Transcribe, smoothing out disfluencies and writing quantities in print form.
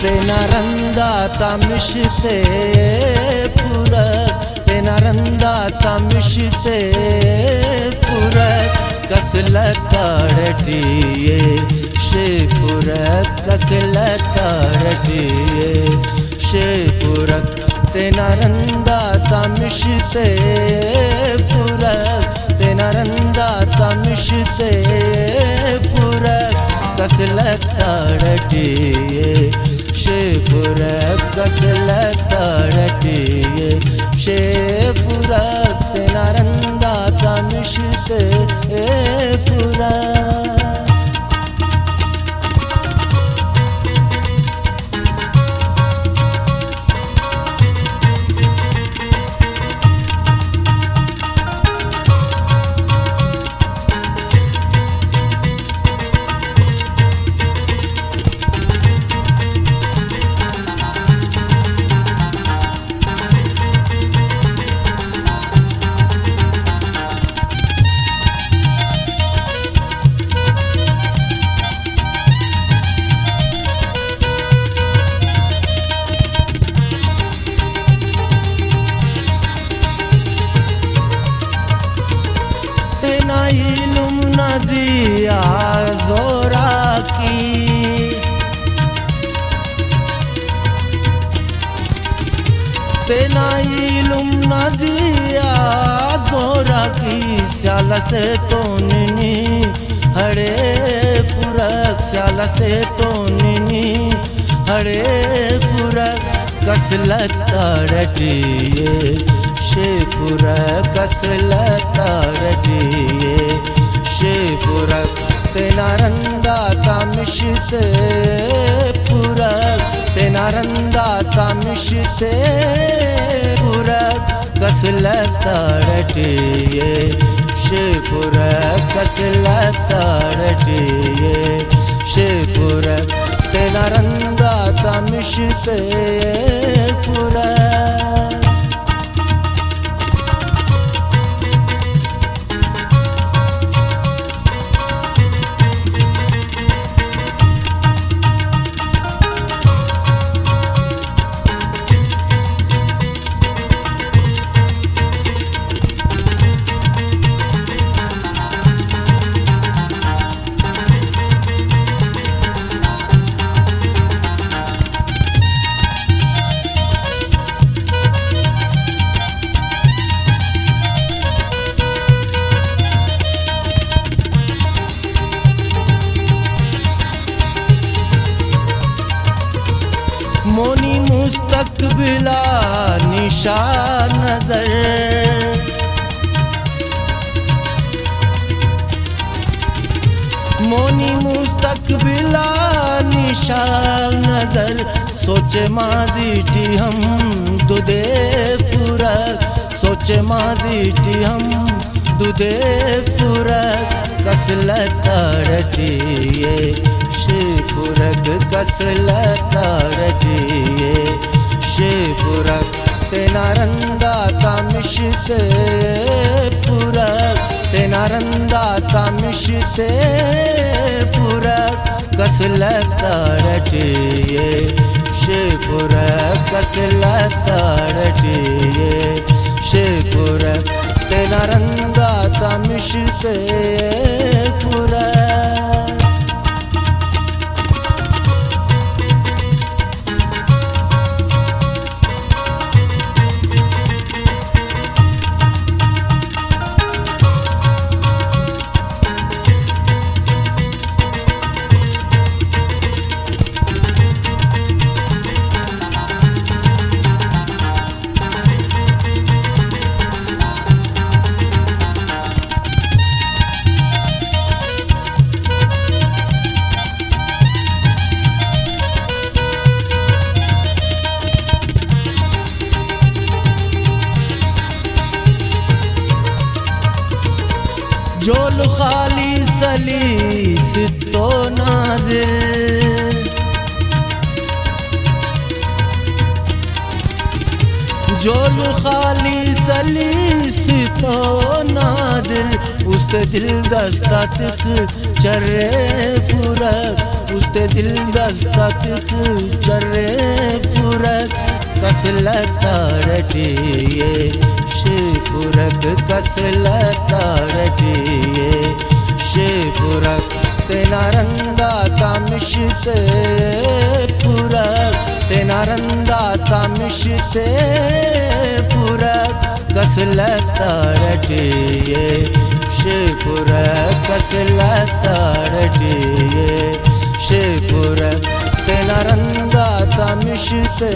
तेना रंदा तमिशते फुरक तेना रंदा तमिशते फुरक कसलताड़टिये शे फुरक कसलताड़टिये शे फुरक तेना रंदा तमिशते फुरक तेना रंदा तमिशते फुरक कसलताड़टिये शे फुरक कसलताड़टिये शे फुरक तेना रंदा तमिशते फुरक। तेना इल्म नज़िया ज़ोरा की तेना इल्म नज़िया ज़ोरा की स्याल से तो निनी हरे फुरक स्याल से तो निनी हरे फुरक कसलताड़टिये शे फुरक कसलताड़टिये शे फुरक तेना रंदा तमिशते फुरक तेना रंदा तमिशते फुरक कसलताड़टिये शे फुरक कसलताड़टिये शे फुरक तेना रंदा तमिशते फुरक। मोनी मुस्तकबिला निशान नजर मोनी मुस्तकबिला निशान नजर सोचे माजी टी हम दुदे फुरक सोचे माजी टी हम दुदे फुरक कसलताड़टिये शे फुरक कसलताड़टिये शे फुरक तेना रंदा तमिशते फुरक तेना रंदा तमिशते फुरक कसलताड़टिये शे फुरक कसलताड़टिये शे फुरक तेना रंदा तमिशते फुरक। जोल खाली सलीस तो नाजिर, जोल खाली सलीस तो नाजिर, उस्ते दिल दस्ता तिख चर्रे फुरक, उस्ते दिल दस्ता तिख चर्रे फुरक, कसलता रटिए शेफुरक, कसलता रटिए शेफुरक, तेना रंगा तामिशते फुरक, तेना रंगा तामिशते फुरक, कसलता रटिए शेफुरक, कसलता रटिए शेफुरक, तेना रंगा तामिशते